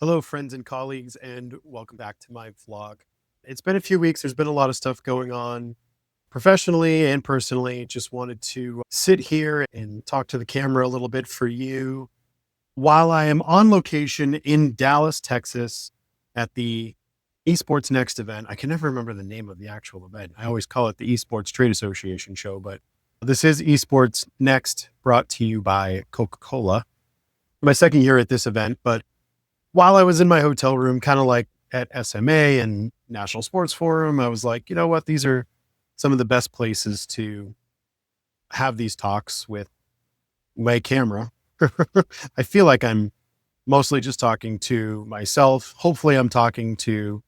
Hello, friends and colleagues, and welcome back to my vlog. It's been a few weeks. There's been a lot of stuff going on professionally and personally. Just wanted to sit here and talk to the camera a little bit for you while I am on location in Dallas, Texas at the eSports Next event. I can never remember the name of the actual event. I always call it the Esports Trade Association show, but this is eSports Next, brought to you by Coca-Cola. My second year at this event, but while I was in my hotel room, kind of like at SMA and National Sports Forum, I was like, you know what? These are some of the best places to have these talks with my camera. I feel like I'm mostly just talking to myself. Hopefully, I'm talking to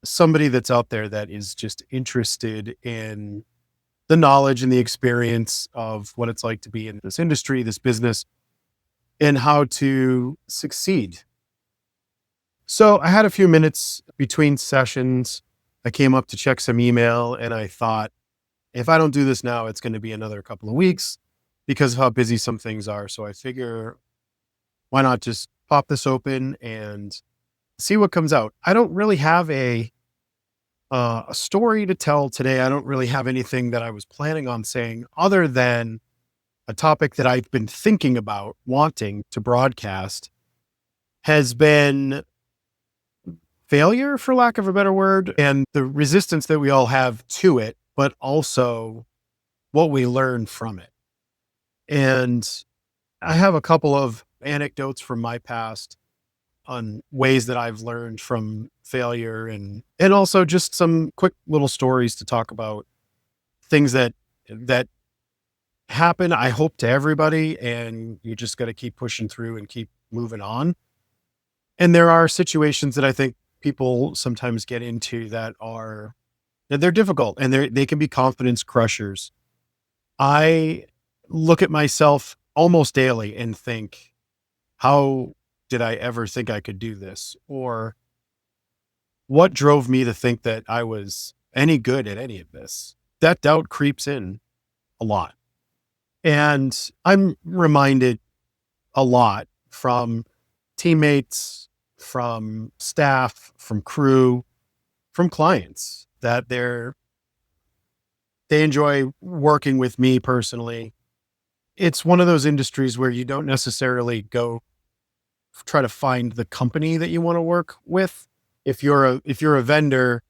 somebody that's out there that is just interested in the knowledge and the experience of what it's like to be in this industry, this business, and how to succeed. So I had a few minutes between sessions. I came up to check some email and I thought, if I don't do this now, it's going to be another couple of weeks because of how busy some things are. So I figure, why not just pop this open and see what comes out? I don't really have a story to tell today. I don't really have anything that I was planning on saying other than a topic that I've been thinking about wanting to broadcast has been failure, for lack of a better word, and the resistance that we all have to it, but also what we learn from it. And I have a couple of anecdotes from my past on ways that I've learned from failure and also just some quick little stories to talk about things that happen, I hope, to everybody, and you just got to keep pushing through and keep moving on. And there are situations that I think people sometimes get into that they're difficult and they can be confidence crushers. I look at myself almost daily and think, how did I ever think I could do this? Or what drove me to think that I was any good at any of this? That doubt creeps in a lot. And I'm reminded a lot from teammates, from staff, from crew, from clients that they enjoy working with me personally. It's one of those industries where you don't necessarily go try to find the company that you want to work with. If you're a vendor,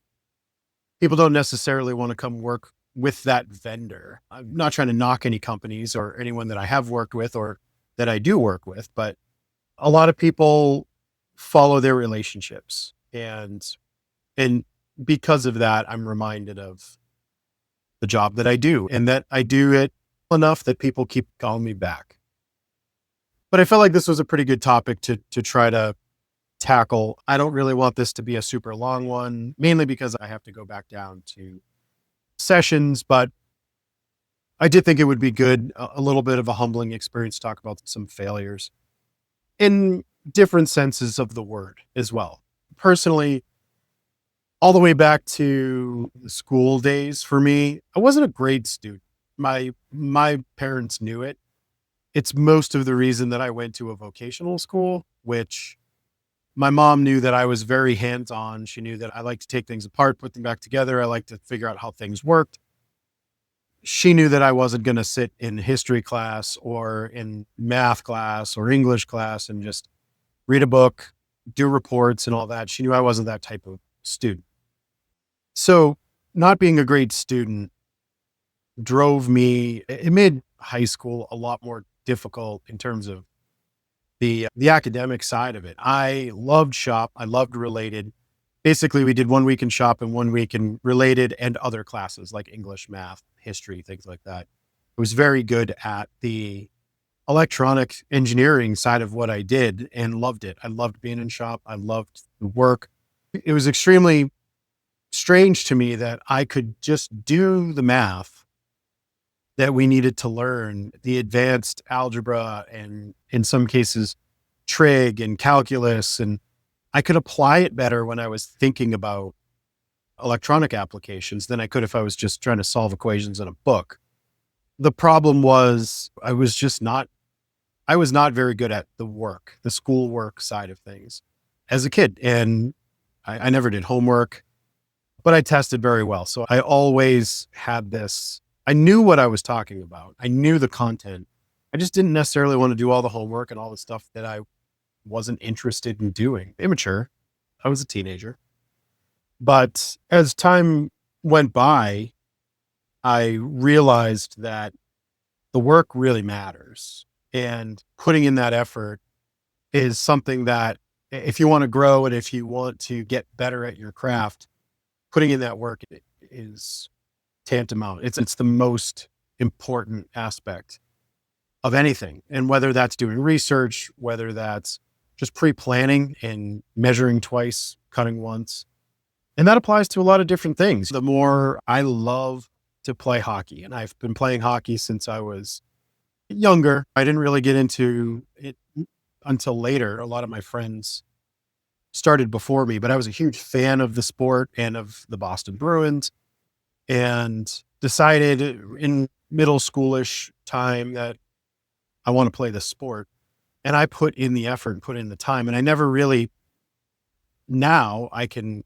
people don't necessarily want to come work with that vendor. I'm not trying to knock any companies or anyone that I have worked with or that I do work with, but a lot of people follow their relationships. And because of that, I'm reminded of the job that I do and that I do it enough that people keep calling me back. But I felt like this was a pretty good topic to try to tackle. I don't really want this to be a super long one, mainly because I have to go back down to sessions, but I did think it would be good, a little bit of a humbling experience to talk about some failures in different senses of the word as well. Personally, all the way back to the school days for me, I wasn't a great student. My parents knew it. It's most of the reason that I went to a vocational school, which my mom knew that I was very hands-on. She knew that I like to take things apart, put them back together. I like to figure out how things worked. She knew that I wasn't going to sit in history class or in math class or English class and just read a book, do reports and all that. She knew I wasn't that type of student. So not being a great student drove me, it made high school a lot more difficult in terms of the academic side of it. I loved shop. I loved related. Basically, we did 1 week in shop and 1 week in related and other classes like English, math, history, things like that. I was very good at the electronic engineering side of what I did and loved it. I loved being in shop. I loved the work. It was extremely strange to me that I could just do the math that we needed to learn, the advanced algebra and in some cases trig and calculus, and I could apply it better when I was thinking about electronic applications than I could if I was just trying to solve equations in a book. The problem was I was not very good at the school work side of things. as a kid. And I never did homework, but I tested very well. So I always had this, I knew what I was talking about. I knew the content. I just didn't necessarily want to do all the homework and all the stuff that I wasn't interested in doing. Immature. I was a teenager. But as time went by, I realized that the work really matters. And putting in that effort is something that if you want to grow and if you want to get better at your craft, putting in that work is tantamount. It's the most important aspect of anything. And whether that's doing research, whether that's just pre-planning and measuring twice, cutting once. And that applies to a lot of different things. The more I love to play hockey, and I've been playing hockey since I was younger. I didn't really get into it until later. A lot of my friends started before me, but I was a huge fan of the sport and of the Boston Bruins, and decided in middle schoolish time that I want to play this sport. And I put in the effort and put in the time. And I never really, now I can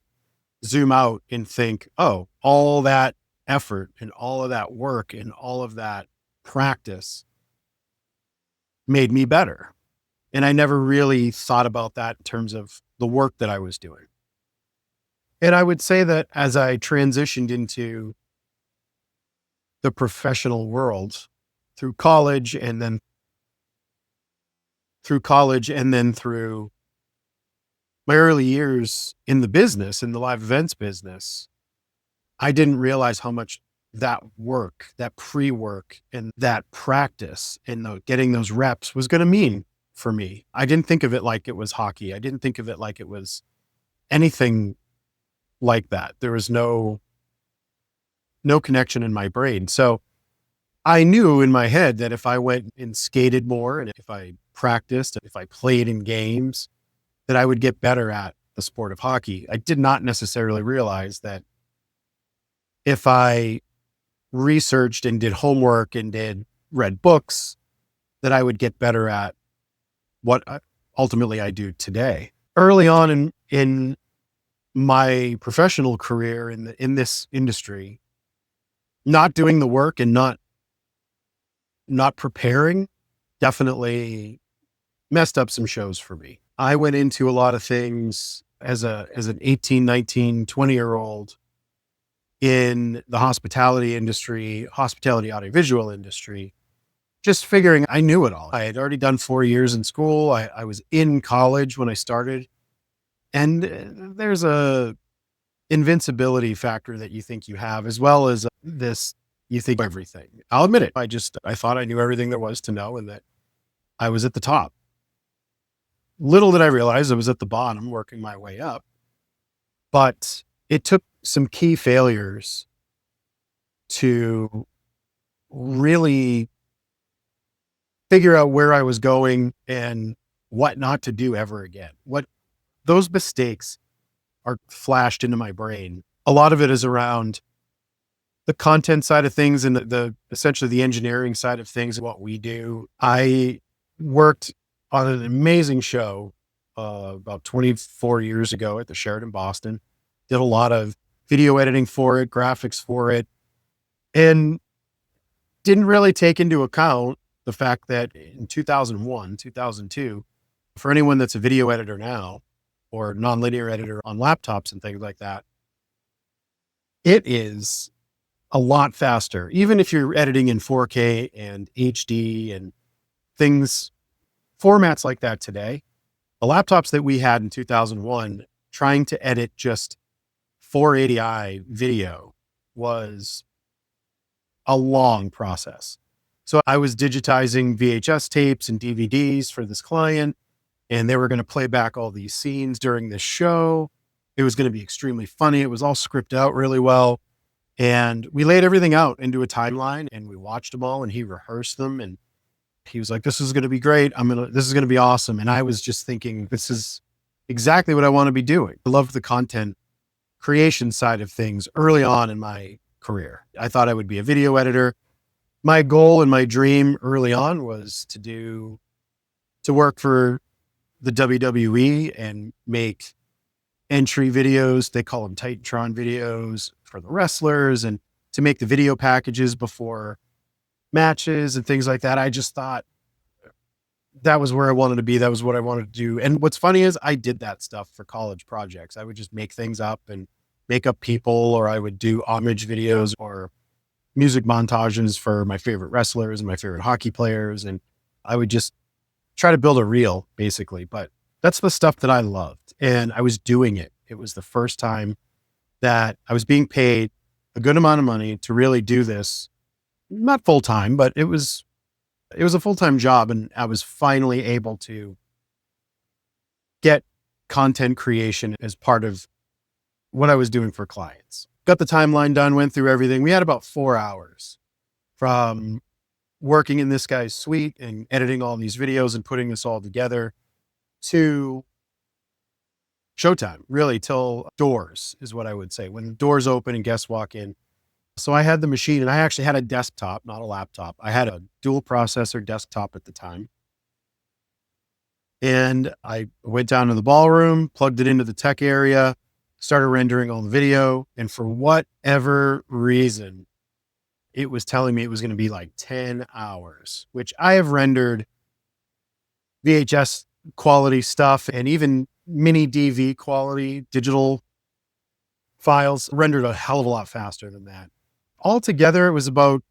zoom out and think, oh, all that effort and all of that work and all of that practice made me better. And I never really thought about that in terms of the work that I was doing. And I would say that as I transitioned into the professional world through college and then through my early years in the business, in the live events business, I didn't realize how much that work, that pre-work and that practice and getting those reps was going to mean for me. I didn't think of it like it was hockey. I didn't think of it like it was anything like that. There was no connection in my brain. So I knew in my head that if I went and skated more and if I practiced, if I played in games, that I would get better at the sport of hockey. I did not necessarily realize that if I researched and did homework and read books, that I would get better at what ultimately I do today. Early on in my professional career in this industry, not doing the work and not preparing definitely messed up some shows for me. I went into a lot of things as an 18, 19, 20-year-old in the hospitality industry, hospitality audiovisual industry, just figuring I knew it all. I had already done 4 years in school. I was in college when I started. And there's a invincibility factor that you think you have, as well as this, you think everything. I'll admit it. I thought I knew everything there was to know and that I was at the top. Little did I realize I was at the bottom working my way up. But it took some key failures to really figure out where I was going and what not to do ever again. What those mistakes are flashed into my brain. A lot of it is around the content side of things and the essentially the engineering side of things, what we do. I worked on an amazing show about 24 years ago at the Sheraton Boston. Did a lot of video editing for it, graphics for it, and didn't really take into account the fact that in 2001, 2002, for anyone that's a video editor now or nonlinear editor on laptops and things like that, it is a lot faster. Even if you're editing in 4K and HD and things, formats like that today, the laptops that we had in 2001, trying to edit just 480i video was a long process. So I was digitizing VHS tapes and DVDs for this client, and they were going to play back all these scenes during this show. It was going to be extremely funny. It was all scripted out really well. And we laid everything out into a timeline and we watched them all and he rehearsed them. And he was like, this is going to be great. This is going to be awesome. And I was just thinking, this is exactly what I want to be doing. I loved the content creation side of things early on in my career. I thought I would be a video editor. My goal and my dream early on was to work for the WWE and make entry videos. They call them Titantron videos for the wrestlers, and to make the video packages before matches and things like that. I just thought that was where I wanted to be. That was what I wanted to do. And what's funny is I did that stuff for college projects. I would just make things up and make up people, or I would do homage videos or music montages for my favorite wrestlers and my favorite hockey players. And I would just try to build a reel basically, but that's the stuff that I loved and I was doing it. It was the first time that I was being paid a good amount of money to really do this. Not full time, but it was a full-time job, and I was finally able to get content creation as part of what I was doing for clients. Got the timeline done, went through everything. We had about 4 hours from working in this guy's suite and editing all these videos and putting this all together to showtime, really, till doors is what I would say. When the doors open and guests walk in. So I had the machine, and I actually had a desktop, not a laptop. I had a dual processor desktop at the time. And I went down to the ballroom, plugged it into the tech area, started rendering all the video. And for whatever reason, it was telling me it was going to be like 10 hours, which I have rendered VHS quality stuff and even mini DV quality digital files rendered a hell of a lot faster than that. Altogether, it was about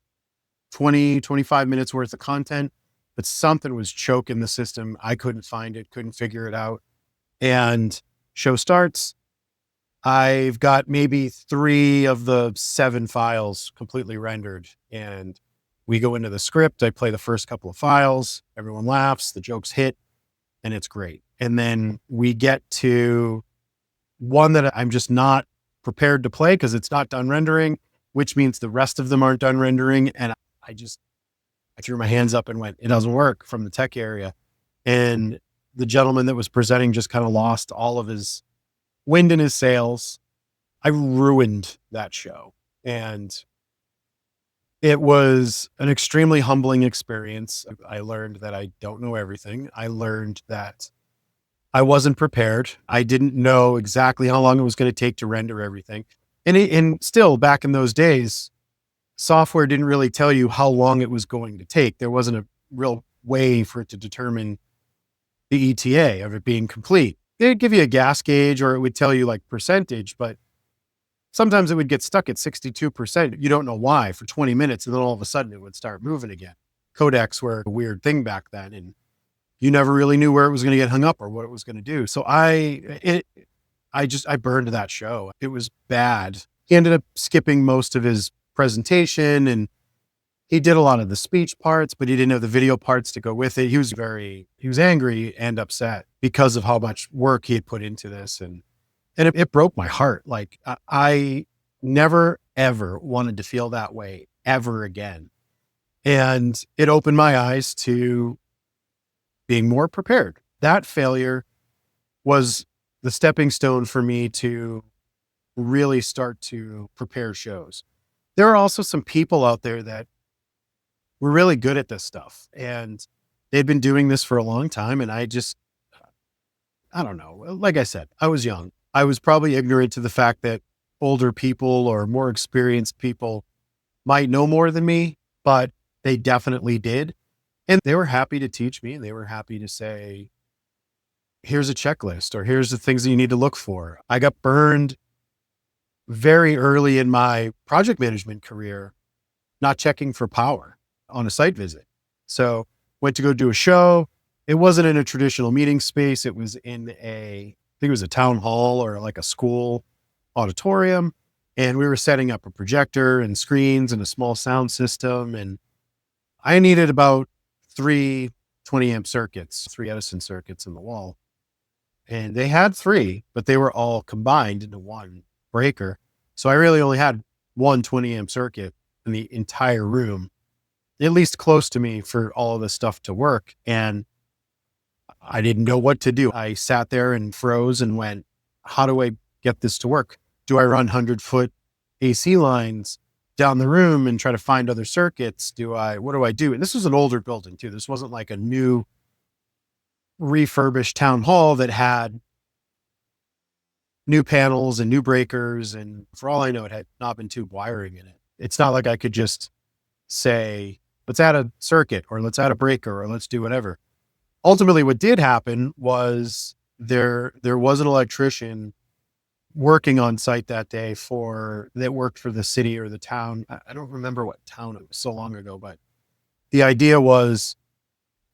20, 25 minutes worth of content, but something was choking the system. I couldn't find it, couldn't figure it out. And show starts. I've got maybe 3 of the 7 files completely rendered. And we go into the script. I play the first couple of files. Everyone laughs. The jokes hit, and it's great. And then we get to one that I'm just not prepared to play because it's not done rendering, which means the rest of them aren't done rendering. And I threw my hands up and went, it doesn't work, from the tech area. And the gentleman that was presenting just kind of lost all of his wind in his sails. I ruined that show. And it was an extremely humbling experience. I learned that I don't know everything. I learned that I wasn't prepared. I didn't know exactly how long it was going to take to render everything. And still, back in those days, software didn't really tell you how long it was going to take. There wasn't a real way for it to determine the ETA of it being complete. They'd give you a gas gauge, or it would tell you like percentage, but sometimes it would get stuck at 62%. You don't know why for 20 minutes. And then all of a sudden it would start moving again. Codecs were a weird thing back then. And you never really knew where it was going to get hung up or what it was going to do. So I burned that show. It was bad. He ended up skipping most of his presentation, and he did a lot of the speech parts, but he didn't have the video parts to go with it. He was angry and upset because of how much work he had put into this. And it broke my heart. Like I never, ever wanted to feel that way ever again. And it opened my eyes to being more prepared. That failure was the stepping stone for me to really start to prepare shows. There are also some people out there that were really good at this stuff, and they'd been doing this for a long time. And I don't know. Like I said, I was young. I was probably ignorant to the fact that older people or more experienced people might know more than me, but they definitely did. And they were happy to teach me, and they were happy to say, here's a checklist, or here's the things that you need to look for. I got burned very early in my project management career, not checking for power on a site visit. So went to go do a show. It wasn't in a traditional meeting space. It was in I think it was a town hall or like a school auditorium. And we were setting up a projector and screens and a small sound system. And I needed about 3 20 amp circuits, 3 Edison circuits in the wall. And they had 3, but they were all combined into one breaker. So I really only had 1 20 amp circuit in the entire room, at least close to me, for all of this stuff to work. And I didn't know what to do. I sat there and froze and went, how do I get this to work? Do I run 100-foot AC lines down the room and try to find other circuits? What do I do? And this was an older building too. This wasn't like a new refurbished town hall that had new panels and new breakers. And for all I know, it had not been tube wiring in it. It's not like I could just say, let's add a circuit or let's add a breaker or let's do whatever. Ultimately, what did happen was there was an electrician working on site that day that worked for the city or the town. I don't remember what town, it was so long ago, but the idea was,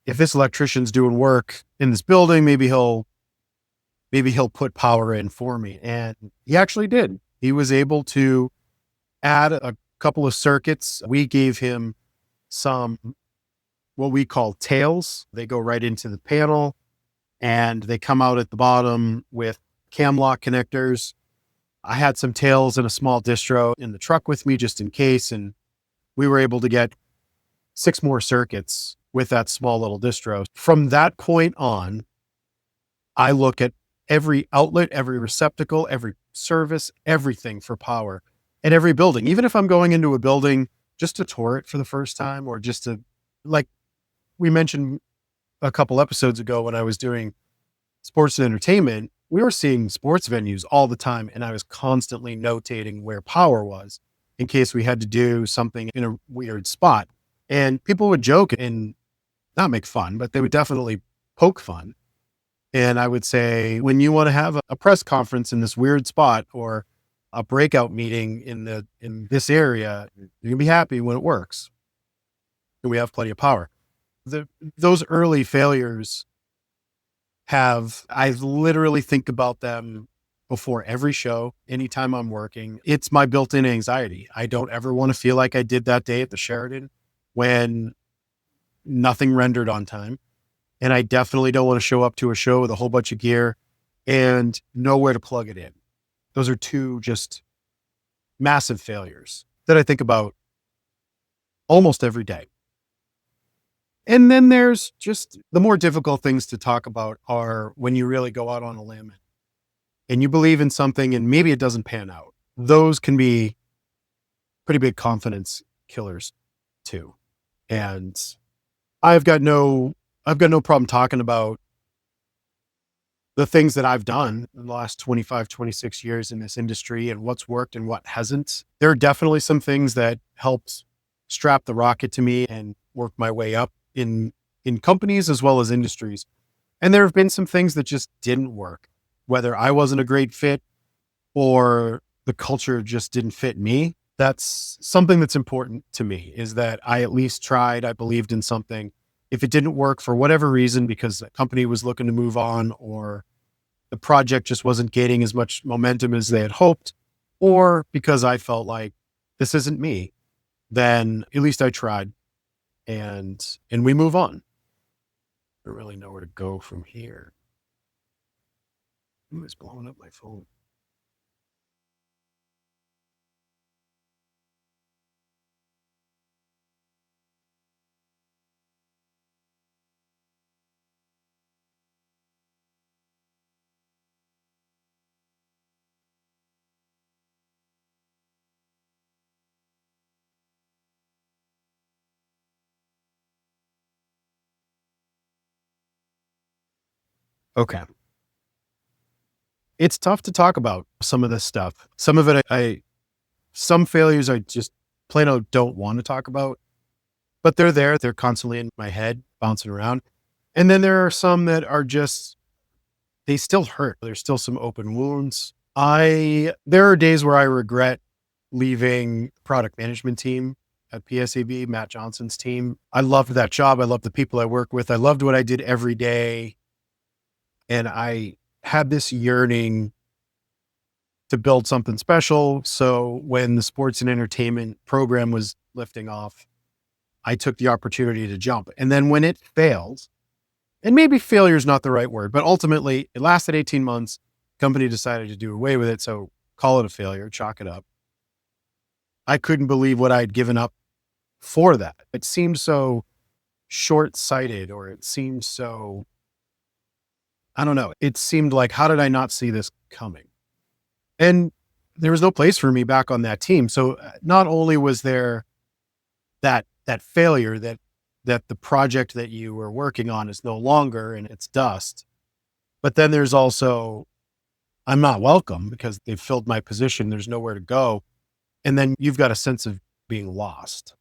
if this electrician's doing work in this building, maybe he'll put power in for me. And he actually did. He was able to add a couple of circuits. We gave him some, what we call tails. They go right into the panel and they come out at the bottom with cam lock connectors. I had some tails and a small distro in the truck with me just in case. And we were able to get 6 more circuits with that small little distro. From that point on, I look at every outlet, every receptacle, every service, everything for power in every building. Even if I'm going into a building just to tour it for the first time, or just to, like we mentioned a couple episodes ago when I was doing sports and entertainment, we were seeing sports venues all the time. And I was constantly notating where power was in case we had to do something in a weird spot. And people would joke and not make fun, but they would definitely poke fun. And I would say, when you want to have a press conference in this weird spot or a breakout meeting in this area, you're gonna be happy when it works. And we have plenty of power. Those early failures I literally think about them before every show, anytime I'm working. It's my built-in anxiety. I don't ever want to feel like I did that day at the Sheraton when nothing rendered on time. And I definitely don't want to show up to a show with a whole bunch of gear and nowhere to plug it in. Those are 2 just massive failures that I think about almost every day. And then there's just the more difficult things to talk about are when you really go out on a limb and you believe in something and maybe it doesn't pan out. Those can be pretty big confidence killers too. And I've got no problem talking about the things that I've done in the last 25, 26 years in this industry and what's worked and what hasn't. There are definitely some things that helped strap the rocket to me and work my way up in companies as well as industries. And there have been some things that just didn't work, whether I wasn't a great fit or the culture just didn't fit me. That's something that's important to me, is that I at least tried, I believed in something. If it didn't work for whatever reason, because the company was looking to move on, or the project just wasn't gaining as much momentum as they had hoped, or because I felt like this isn't me, then at least I tried, and we move on. I don't really know where to go from here. Who is blowing up my phone? Okay. It's tough to talk about some of this stuff. Some of it, some failures I just plain out don't want to talk about, but they're there. They're constantly in my head, bouncing around. And then there are some that are just, they still hurt. There's still some open wounds. There are days where I regret leaving the product management team at PSAB, Matt Johnson's team. I loved that job. I loved the people I work with. I loved what I did every day. And I had this yearning to build something special. So when the sports and entertainment program was lifting off, I took the opportunity to jump. And then when it failed, and maybe failure is not the right word, but ultimately it lasted 18 months. Company decided to do away with it. So call it a failure, chalk it up. I couldn't believe what I'd given up for that. It seemed so short-sighted, or it seemed so, I don't know. It seemed like, how did I not see this coming? And there was no place for me back on that team. So not only was there that failure that that the project that you were working on is no longer and it's dust. But then there's also, I'm not welcome because they've filled my position. There's nowhere to go. And then you've got a sense of being lost.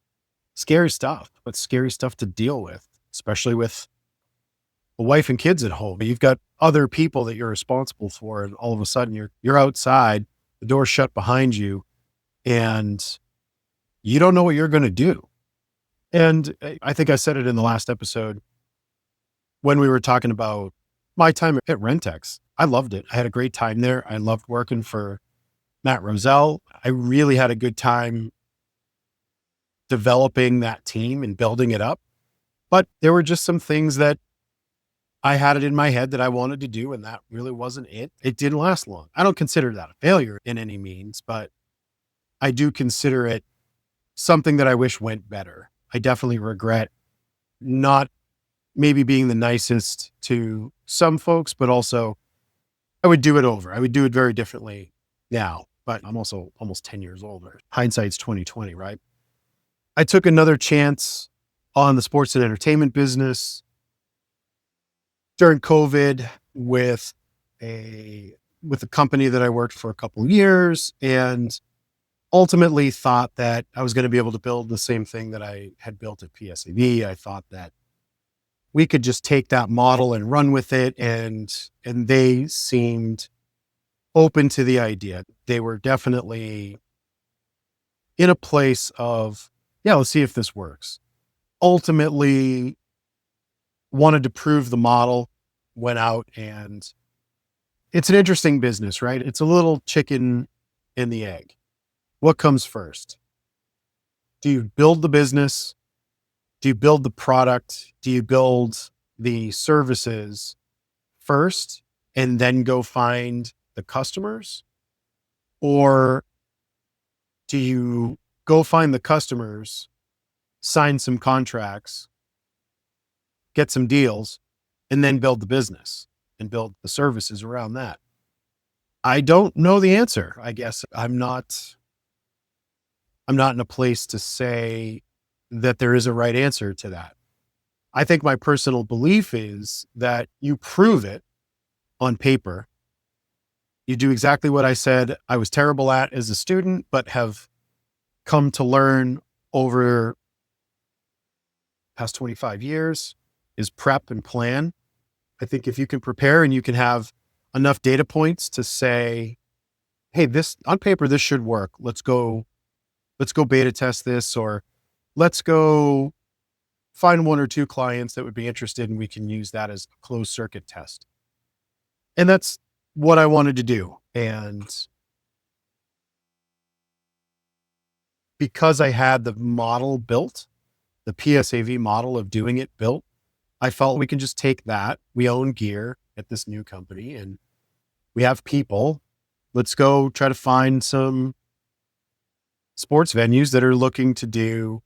Scary stuff, but scary stuff to deal with, especially with a wife and kids at home. You've got other people that you're responsible for. And all of a sudden you're outside, the door's shut behind you, and you don't know what you're going to do. And I think I said it in the last episode when we were talking about my time at Rentex. I loved it. I had a great time there. I loved working for Matt Roselle. I really had a good time developing that team and building it up. But there were just some things that I had it in my head that I wanted to do, and that really wasn't it. It didn't last long. I don't consider that a failure in any means, but I do consider it something that I wish went better. I definitely regret not maybe being the nicest to some folks, but also I would do it over. I would do it very differently now, but I'm also almost 10 years older. Hindsight's 2020, right? I took another chance on the sports and entertainment business during COVID with a company that I worked for a couple of years, and ultimately thought that I was going to be able to build the same thing that I had built at PSAV. I thought that we could just take that model and run with it. And they seemed open to the idea. They were definitely in a place of, yeah, let's see if this works. Ultimately wanted to prove the model, went out, and it's an interesting business, right? It's a little chicken and the egg. What comes first? Do you build the business? Do you build the product? Do you build the services first and then go find the customers? Or do you go find the customers, sign some contracts, get some deals, and then build the business and build the services around that? I don't know the answer. I guess I'm not in a place to say that there is a right answer to that. I think my personal belief is that you prove it on paper. You do exactly what I said I was terrible at as a student, but have come to learn over the past 25 years is prep and plan. I think if you can prepare and you can have enough data points to say, hey, this on paper, this should work. Let's go beta test this, or let's go find one or two clients that would be interested and we can use that as a closed circuit test. And that's what I wanted to do. And because I had the model built, the PSAV model of doing it built, I felt we can just take that. We own gear at this new company and we have people. Let's go try to find some sports venues that are looking to do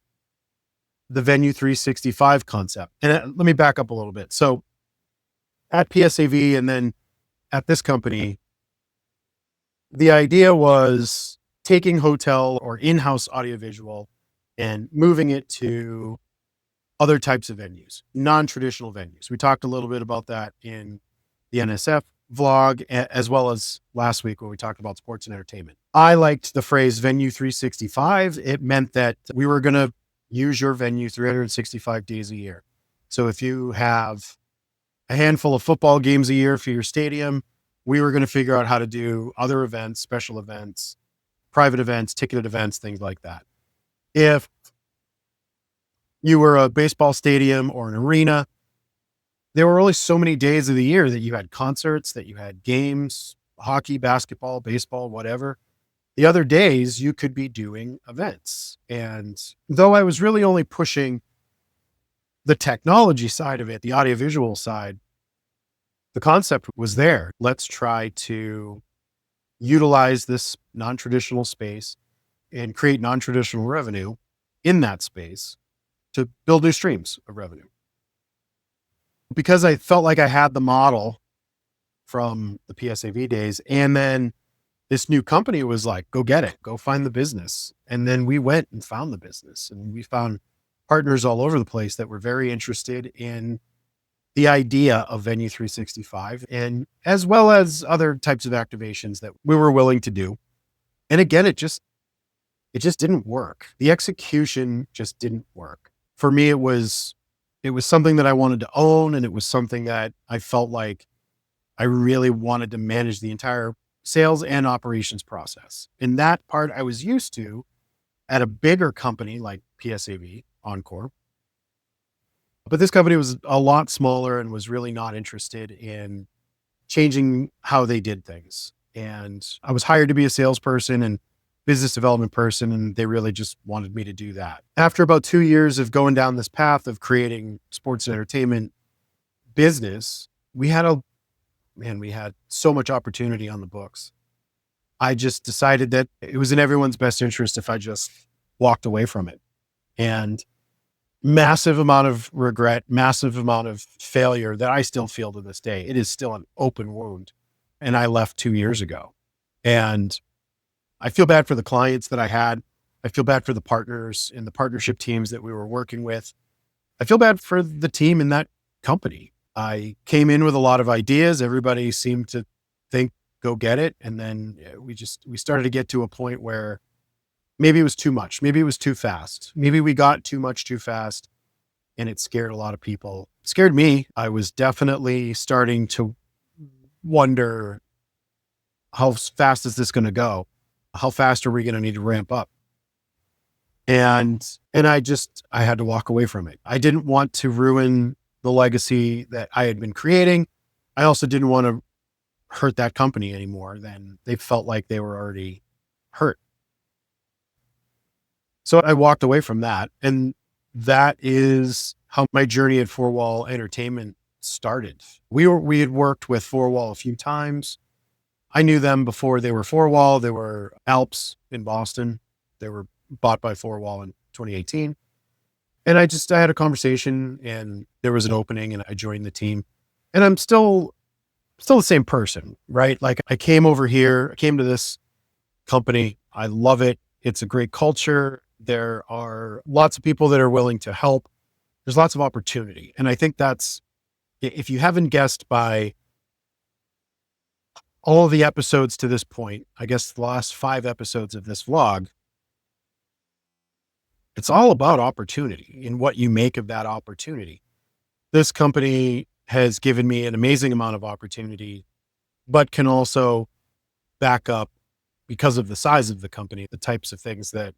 the Venue 365 concept. And let me back up a little bit. So at PSAV and then at this company, the idea was taking hotel or in-house audiovisual and moving it to other types of venues, non-traditional venues. We talked a little bit about that in the NSF vlog, as well as last week when we talked about sports and entertainment. I liked the phrase Venue 365. It meant that we were going to use your venue 365 days a year. So if you have a handful of football games a year for your stadium, we were going to figure out how to do other events, special events, private events, ticketed events, things like that. If you were a baseball stadium or an arena, there were only so many days of the year that you had concerts, that you had games, hockey, basketball, baseball, whatever. The other days you could be doing events. And though I was really only pushing the technology side of it, the audiovisual side, the concept was there. Let's try to utilize this non-traditional space and create non-traditional revenue in that space to build new streams of revenue. Because I felt like I had the model from the PSAV days, and then this new company was like, go get it, go find the business. And then we went and found the business, and we found partners all over the place that were very interested in the idea of Venue 365, and as well as other types of activations that we were willing to do. And again, it just didn't work. The execution just didn't work. For me, it was something that I wanted to own, and it was something that I felt like I really wanted to manage the entire sales and operations process. And that part I was used to at a bigger company like PSAV, Encore. But this company was a lot smaller and was really not interested in changing how they did things. And I was hired to be a salesperson and business development person, and they really just wanted me to do that. After about 2 years of going down this path of creating sports and entertainment business, we had so much opportunity on the books. I just decided that it was in everyone's best interest if I just walked away from it. And massive amount of regret, massive amount of failure that I still feel to this day. It is still an open wound. And I left 2 years ago. And I feel bad for the clients that I had. I feel bad for the partners and the partnership teams that we were working with. I feel bad for the team in that company. I came in with a lot of ideas. Everybody seemed to think, go get it. And then we started to get to a point where maybe it was too much. Maybe it was too fast. Maybe we got too much too fast, and it scared a lot of people. It scared me. I was definitely starting to wonder, how fast is this going to go? How fast are we going to need to ramp up? And I had to walk away from it. I didn't want to ruin the legacy that I had been creating. I also didn't want to hurt that company anymore than they felt like they were already hurt. So I walked away from that. And that is how my journey at Four Wall Entertainment started. We had worked with Four Wall a few times. I knew them before they were Four Wall. They were Alps in Boston. They were bought by Four Wall in 2018. And I had a conversation, and there was an opening, and I joined the team. And I'm still the same person, right? Like, I came over here, I came to this company. I love it. It's a great culture. There are lots of people that are willing to help. There's lots of opportunity. And I think that's, if you haven't guessed by all of the episodes to this point, I guess the last 5 episodes of this vlog, it's all about opportunity and what you make of that opportunity. This company has given me an amazing amount of opportunity, but can also back up, because of the size of the company, the types of things that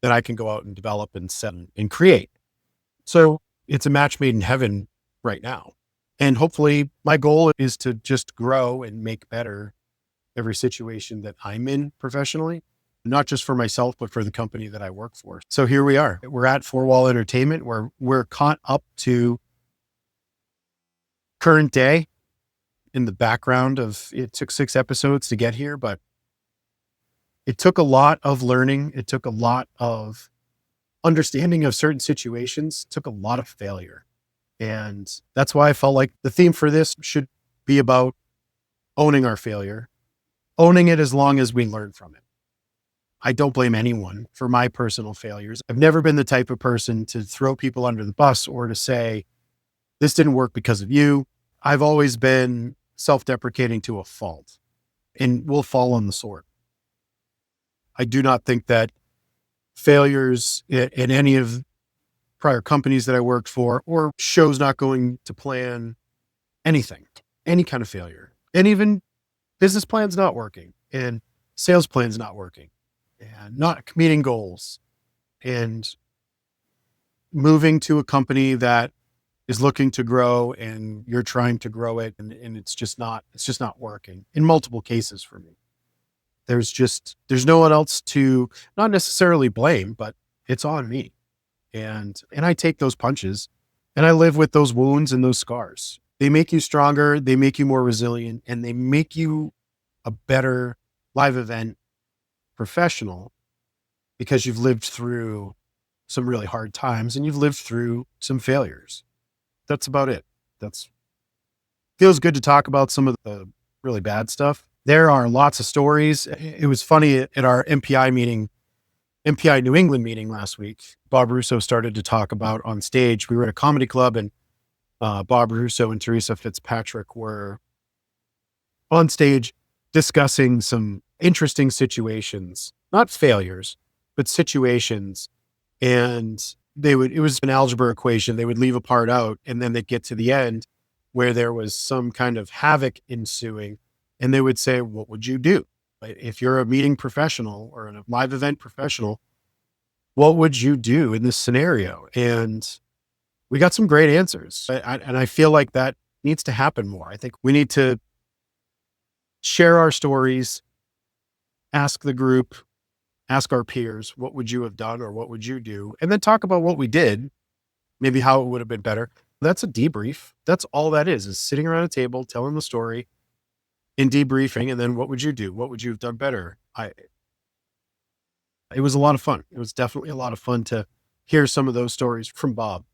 I can go out and develop and set and create. So it's a match made in heaven right now. And hopefully my goal is to just grow and make better every situation that I'm in professionally, not just for myself, but for the company that I work for. So here we are. We're at Four Wall Entertainment, where we're caught up to current day in the background of, it took 6 episodes to get here, but it took a lot of learning. It took a lot of understanding of certain situations. It took a lot of failure. And that's why I felt like the theme for this should be about owning our failure, owning it as long as we learn from it. I don't blame anyone for my personal failures. I've never been the type of person to throw people under the bus or to say, this didn't work because of you. I've always been self-deprecating to a fault, and will fall on the sword. I do not think that failures in any of prior companies that I worked for, or shows not going to plan, anything, any kind of failure, and even business plans not working, and sales plans not working, and not meeting goals, and moving to a company that is looking to grow and you're trying to grow it, and it's just not working in multiple cases for me. There's no one else to, not necessarily blame, but it's on me. And I take those punches, and I live with those wounds and those scars. They make you stronger, they make you more resilient, and they make you a better live event professional, because you've lived through some really hard times and you've lived through some failures. That's about it. Feels good to talk about some of the really bad stuff. There are lots of stories. It was funny at our MPI meeting MPI New England meeting last week, Bob Russo started to talk about on stage. We were at a comedy club, and Bob Russo and Teresa Fitzpatrick were on stage discussing some interesting situations, not failures, but situations. And it was an algebra equation. They would leave a part out, and then they'd get to the end where there was some kind of havoc ensuing. And they would say, what would you do? If you're a meeting professional or a live event professional, what would you do in this scenario? And we got some great answers. And I feel like that needs to happen more. I think we need to share our stories, ask the group, ask our peers, what would you have done or what would you do? And then talk about what we did, maybe how it would have been better. That's a debrief. That's all that is sitting around a table, telling the story and debriefing. And then what would you do? What would you have done better? It was a lot of fun. It was definitely a lot of fun to hear some of those stories from Bob.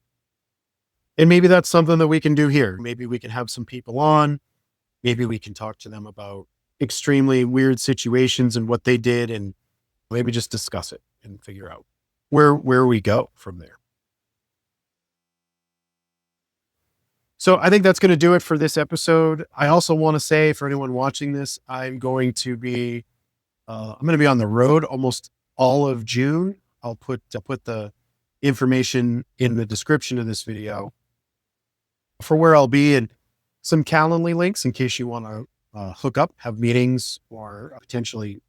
And maybe that's something that we can do here. Maybe we can have some people on. Maybe we can talk to them about extremely weird situations and what they did, and maybe just discuss it and figure out where we go from there. So I think that's going to do it for this episode. I also want to say for anyone watching this, I'm going to be on the road almost all of June. I'll put the information in the description of this video for where I'll be and some Calendly links in case you want to hook up, have meetings, or potentially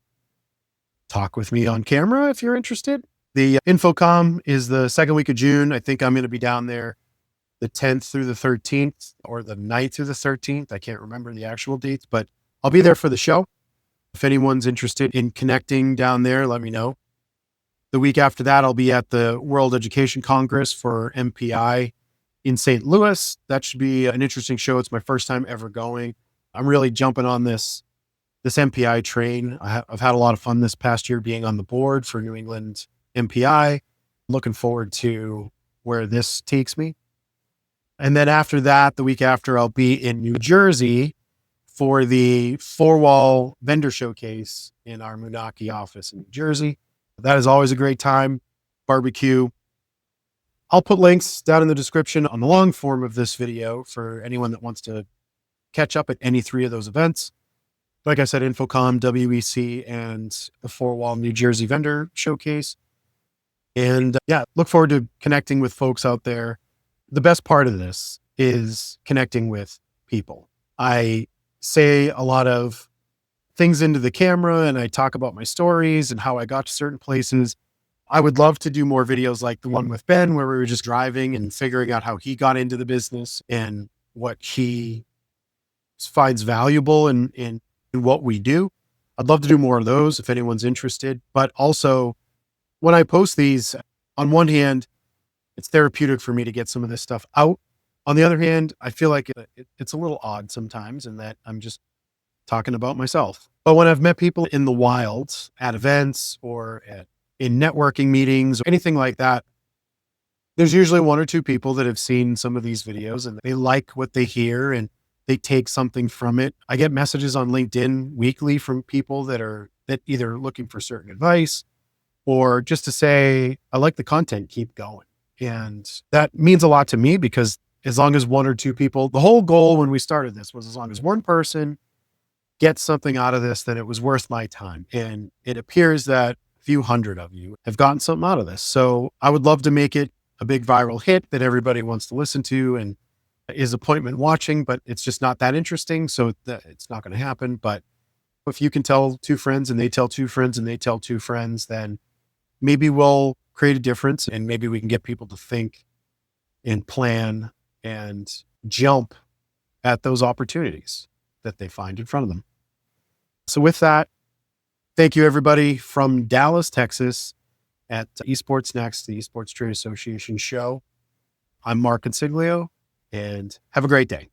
talk with me on camera if you're interested. The InfoComm is the second week of June. I think I'm going to be down there the 10th through the 13th or the 9th through the 13th. I can't remember the actual dates, but I'll be there for the show. If anyone's interested in connecting down there, let me know. The week after that, I'll be at the World Education Congress for MPI in St. Louis. That should be an interesting show. It's my first time ever going. I'm really jumping on this MPI train. I've had a lot of fun this past year being on the board for New England MPI. Looking forward to where this takes me. And then after that, the week after, I'll be in New Jersey for the four-wall vendor showcase in our Moonachie office in New Jersey. That is always a great time. Barbecue. I'll put links down in the description on the long form of this video for anyone that wants to catch up at any three of those events. Like I said, InfoComm, WEC, and the four-wall New Jersey vendor showcase. And look forward to connecting with folks out there. The best part of this is connecting with people. I say a lot of things into the camera and I talk about my stories and how I got to certain places. I would love to do more videos like the one with Ben, where we were just driving and figuring out how he got into the business and what he finds valuable in what we do. I'd love to do more of those if anyone's interested. But also, when I post these, on one hand, it's therapeutic for me to get some of this stuff out. On the other hand, I feel like it's a little odd sometimes in that I'm just talking about myself. But when I've met people in the wild at events or in networking meetings or anything like that, there's usually one or two people that have seen some of these videos and they like what they hear and they take something from it. I get messages on LinkedIn weekly from people that either looking for certain advice or just to say, I like the content, keep going. And that means a lot to me because as long as one or two people, the whole goal when we started this was as long as one person gets something out of this, then it was worth my time. And it appears that a few hundred of you have gotten something out of this. So I would love to make it a big viral hit that everybody wants to listen to and is appointment watching, but it's just not that interesting. So it's not going to happen. But if you can tell two friends and they tell two friends and they tell two friends, then maybe we'll create a difference and maybe we can get people to think and plan and jump at those opportunities that they find in front of them. So with that, thank you everybody from Dallas, Texas at eSports Next, the eSports Trade Association show. I'm Mark Consiglio and have a great day.